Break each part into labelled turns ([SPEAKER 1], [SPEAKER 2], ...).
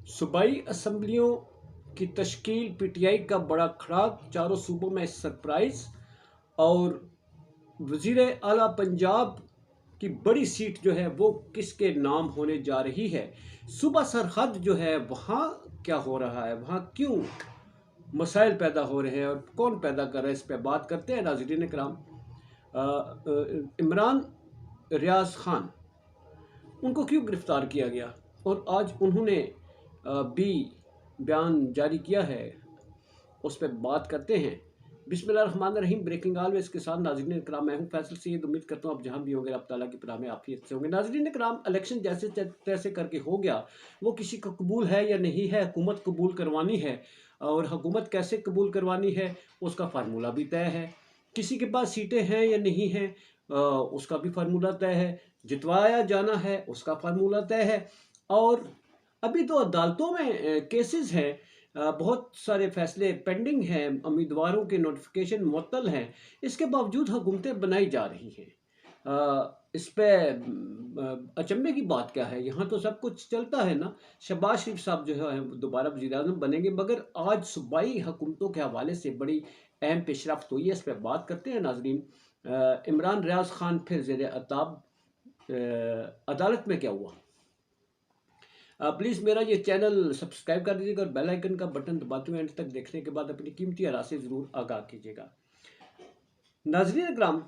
[SPEAKER 1] सूबाई असम्बलियों की तश्कील पीटीआई का बड़ा खड़ाक, चारों सूबों में सरप्राइज। और वज़ीर आला पंजाब की बड़ी सीट जो है वो किसके नाम होने जा रही है। सूबा सरहद जो है वहाँ क्या हो रहा है, वहाँ क्यों मसाइल पैदा हो रहे हैं और कौन पैदा कर रहा है, इस पर बात करते हैं। नाज़रीन कराम, इमरान रियाज खान, उनको क्यों गिरफ्तार किया गया और आज उन्होंने भी बयान जारी किया है, उस पर बात करते हैं। बिस्मिल्लाहिर्रहमानिर्रहीम। ब्रेकिंग ऑलवेज के साथ नाज़रीन कराम, मैं हूं फैसल सईद। उम्मीद करता हूं आप जहां भी होंगे, आप ताला की पनाह में आफियत से होंगे। नाज़रीन कराम, इलेक्शन जैसे तैसे करके हो गया, वो किसी को कबूल है या नहीं है, हुकूमत कबूल करवानी है और हुकूमत कैसे कबूल करवानी है उसका फार्मूला भी तय है। किसी के पास सीटें हैं या नहीं हैं उसका भी फार्मूला तय है। जितवाया जाना है उसका फार्मूला तय है। और अभी तो अदालतों में केसेस हैं, बहुत सारे फैसले पेंडिंग हैं, उम्मीदवारों के नोटिफिकेशन मुअत्तल हैं, इसके बावजूद हुकूमतें बनाई जा रही हैं। इस पे अचंभे की बात क्या है, यहाँ तो सब कुछ चलता है ना। शहबाज शरीफ साहब जो है दोबारा वज़ीर-ए-आज़म बनेंगे, मगर आज सूबाई हुकूमतों के हवाले से बड़ी अहम पेशरफ्त हुई है, इस पर बात करते हैं नाजरीन। इमरान रियाज खान फिर ज़ेर अताब, अदालत में क्या हुआ। प्लीज़ मेरा ये चैनल सब्सक्राइब कर दीजिएगा और बेल आइकन का बटन दबाते हुए एंड तक देखने के बाद अपनी कीमती आरा से ज़रूर आगाह कीजिएगा। नाज़रीन इकराम,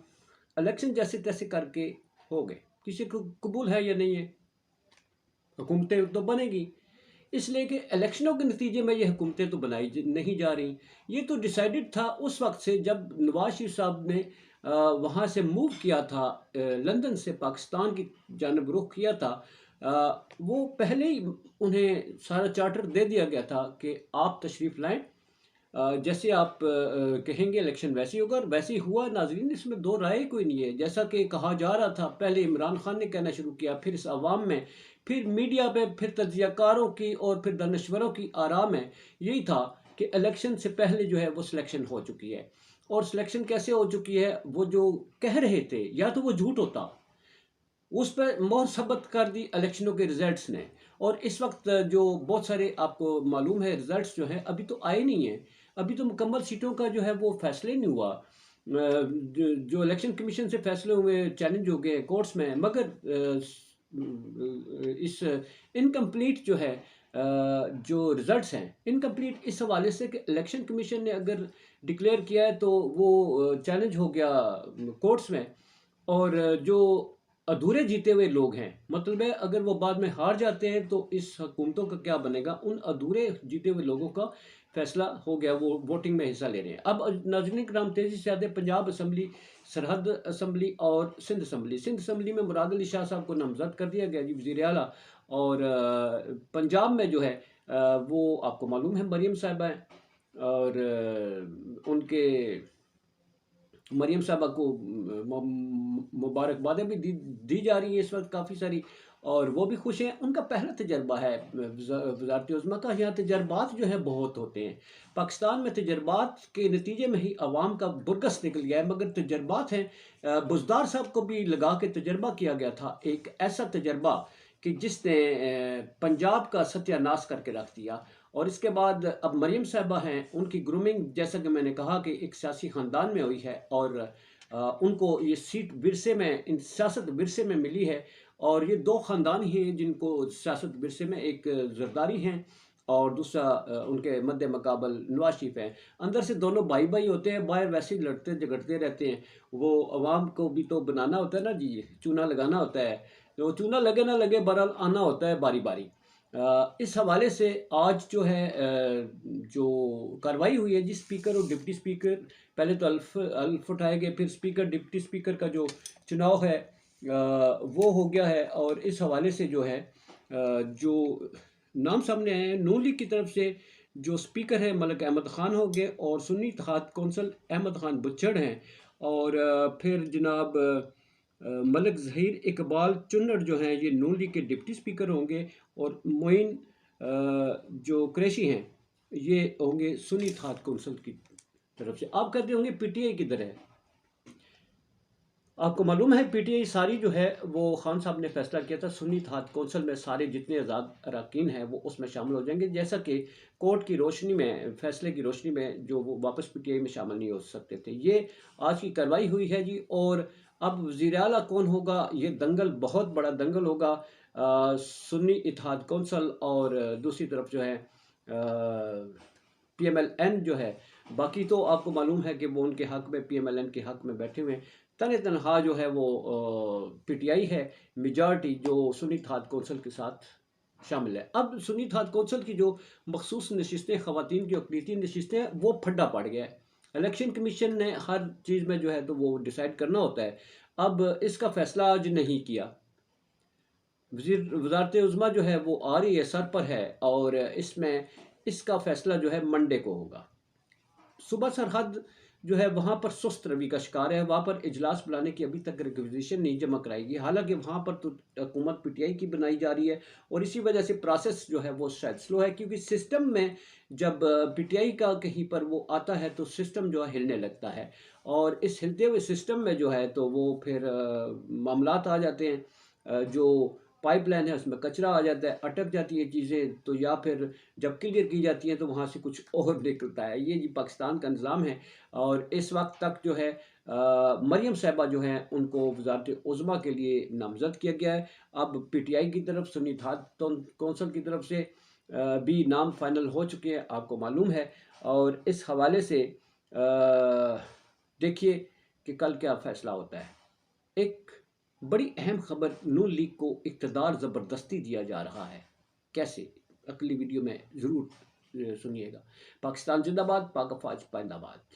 [SPEAKER 1] इलेक्शन जैसे तैसे करके हो गए, किसी को कबूल है या नहीं है, हुकूमतें तो बनेगी, इसलिए कि इलेक्शनों के नतीजे में ये हुकूमतें तो बनाई नहीं जा रही। ये तो डिसाइडेड था उस वक्त से जब नवाज शरीफ साहब ने वहाँ से मूव किया था, लंदन से पाकिस्तान की जानब रुख किया था। वो पहले ही उन्हें सारा चार्टर दे दिया गया था कि आप तशरीफ़ लाएं, जैसे आप कहेंगे इलेक्शन वैसे ही होगा, और वैसे ही हुआ। नाजरीन, इसमें दो राय कोई नहीं है। जैसा कि कहा जा रहा था, पहले इमरान खान ने कहना शुरू किया, फिर इस आवाम में, फिर मीडिया पे, फिर तज्ज़ियाकारों की और फिर दानिश्वरों की आरा में यही था कि इलेक्शन से पहले जो है वो सिलेक्शन हो चुकी है। और सिलेक्शन कैसे हो चुकी है, वो जो कह रहे थे या तो वो झूठ होता, उस पर मोहर सबत कर दी इलेक्शनों के रिजल्ट्स ने। और इस वक्त जो बहुत सारे आपको मालूम है रिजल्ट्स जो हैं अभी तो आए नहीं हैं, अभी तो मुकम्मल सीटों का जो है वो फैसला ही नहीं हुआ। जो इलेक्शन कमीशन से फैसले हुए चैलेंज हो गए कोर्ट्स में, मगर इस इनकम्प्लीट जो है जो रिजल्ट्स हैं इनकम्प्लीट इस हवाले से कि इलेक्शन कमीशन ने अगर डिक्लेयर किया है तो वो चैलेंज हो गया कोर्ट्स में। और जो अधूरे जीते हुए लोग हैं, मतलब है अगर वो बाद में हार जाते हैं तो इस हुकूमतों का क्या बनेगा, उन अधूरे जीते हुए लोगों का फैसला हो गया, वो वोटिंग में हिस्सा ले रहे हैं। अब नाज़रीन कराम, तेज़ी से आते पंजाब असम्बली, सरहद असम्बली और सिंध असम्बली। सिंध असम्बली में मुराद अली शाह साहब को नामजद कर दिया गया जी, वज़ीर आला। और पंजाब में जो है वो आपको मालूम है मरीम साहिबा हैं। और उनके मरीम साहबा को मुबारकबादें भी दी जा रही हैं इस वक्त काफ़ी सारी, और वो भी खुश हैं। उनका पहला तजर्बा है वज़ारत उज़्मा का। यहाँ तजर्बात जो हैं बहुत होते हैं, पाकिस्तान में तजर्बात के नतीजे में ही अवाम का बुरकस निकल गया है, मगर तजर्बात हैं। बुज़दार साहब को भी लगा के तजर्बा किया गया था, एक ऐसा तजर्बा कि जिसने पंजाब का सत्यानाश करके रख दिया। और इसके बाद अब मरीम साहबा हैं, उनकी ग्रूमिंग जैसा कि मैंने कहा कि एक सियासी ख़ानदान में हुई है, और उनको ये सीट विरसे में, इन सियासत विरसे में मिली है। और ये दो ख़ानदान ही हैं जिनको सियासत विरसे में, एक जरदारी हैं और दूसरा उनके मद्दे मुकाबल नवाज शरीफ हैं। अंदर से दोनों भाई भाई होते हैं, बाहर वैसे ही लड़ते झगड़ते रहते हैं। वो अवाम को भी तो बनाना होता है ना जी, चूना लगाना होता है, तो चूना लगे ना लगे बहरहाल आना होता है बारी बारी। इस हवाले से आज जो है जो कार्रवाई हुई है जी, स्पीकर और डिप्टी स्पीकर, पहले तो अल्फ उठाए गए, फिर स्पीकर डिप्टी स्पीकर का जो चुनाव है वो हो गया है। और इस हवाले से जो है जो नाम सामने आए हैं, नून लीग की तरफ से जो स्पीकर है मलिक अहमद ख़ान हो गए, और सुन्नी इत्तेहाद कौंसल अहमद ख़ान बुच्चड़ हैं। और फिर जनाब मलिक ज़हीर इकबाल चुन्नड़ जो हैं ये नून लीग के डिप्टी स्पीकर होंगे, और मोइन जो कुरैशी हैं ये होंगे सुन्नी इत्तेहाद कौंसल की तरफ से। आप कहते होंगे पीटीआई किधर है। آپ کو معلوم ہے پی ٹی آئی ساری جو ہے وہ خان صاحب نے فیصلہ کیا تھا سنی اتحاد کونسل میں سارے جتنے آزاد اراکین ہیں وہ اس میں شامل ہو جائیں گے، جیسا کہ کورٹ کی روشنی میں، فیصلے کی روشنی میں جو وہ واپس پی ٹی آئی میں شامل نہیں ہو سکتے تھے۔ یہ آج کی کارروائی ہوئی ہے جی، اور اب وزیر اعلیٰ کون ہوگا، یہ دنگل بہت بڑا دنگل ہوگا سنی اتحاد کونسل اور دوسری طرف جو ہے پی ایم ایل این جو ہے، باقی تو آپ کو معلوم ہے کہ وہ ان کے حق میں، پی ایم ایل این کے حق میں بیٹھے ہوئے ہیں۔ تنہا جو ہے وہ پی ٹی آئی ہے، میجارٹی جو سنی اتحاد کونسل کے ساتھ شامل ہے۔ اب سنی اتحاد کونسل کی جو مخصوص نشستیں، خواتین کی اقلیتی نشستیں، وہ پھڈا پڑ گیا ہے۔ الیکشن کمیشن نے ہر چیز میں جو ہے تو وہ ڈیسائیڈ کرنا ہوتا ہے، اب اس کا فیصلہ آج نہیں کیا۔ وزارت عظمیٰ جو ہے وہ آ رہی ہے، سر پر ہے، اور اس میں اس کا فیصلہ جو ہے منڈے کو ہوگا۔ صوبہ سرحد جو ہے وہاں پر سست روی کا شکار ہے، وہاں پر اجلاس بلانے کی ابھی تک ریکویزیشن نہیں جمع کرائی گئی، حالانکہ وہاں پر تو حکومت پی ٹی آئی کی بنائی جا رہی ہے، اور اسی وجہ سے پروسیس جو ہے وہ شاید سلو ہے، کیونکہ سسٹم میں جب پی ٹی آئی کا کہیں پر وہ آتا ہے تو سسٹم جو ہے ہلنے لگتا ہے، اور اس ہلتے ہوئے سسٹم میں جو ہے تو وہ پھر معاملات آ جاتے ہیں، جو پائپ لائن ہے اس میں کچرا آ جاتا ہے، اٹک جاتی ہے چیزیں، تو یا پھر جب کلیئر کی جاتی ہیں تو وہاں سے کچھ اور نکلتا ہے۔ یہ جی پاکستان کا نظام ہے، اور اس وقت تک جو ہے مریم صاحبہ جو ہیں ان کو وزارت عظمیٰ کے لیے نامزد کیا گیا ہے۔ اب پی ٹی آئی کی طرف، سنی اتحاد کونسل کی طرف سے بھی نام فائنل ہو چکے ہیں، آپ کو معلوم ہے، اور اس حوالے سے دیکھیے کہ کل کیا فیصلہ ہوتا ہے۔ ایک بڑی اہم خبر، نون لیگ کو اقتدار زبردستی دیا جا رہا ہے، کیسے؟ اگلی ویڈیو میں ضرور سنیے گا۔ پاکستان زندہ باد، پاک افواج پائندہ باد۔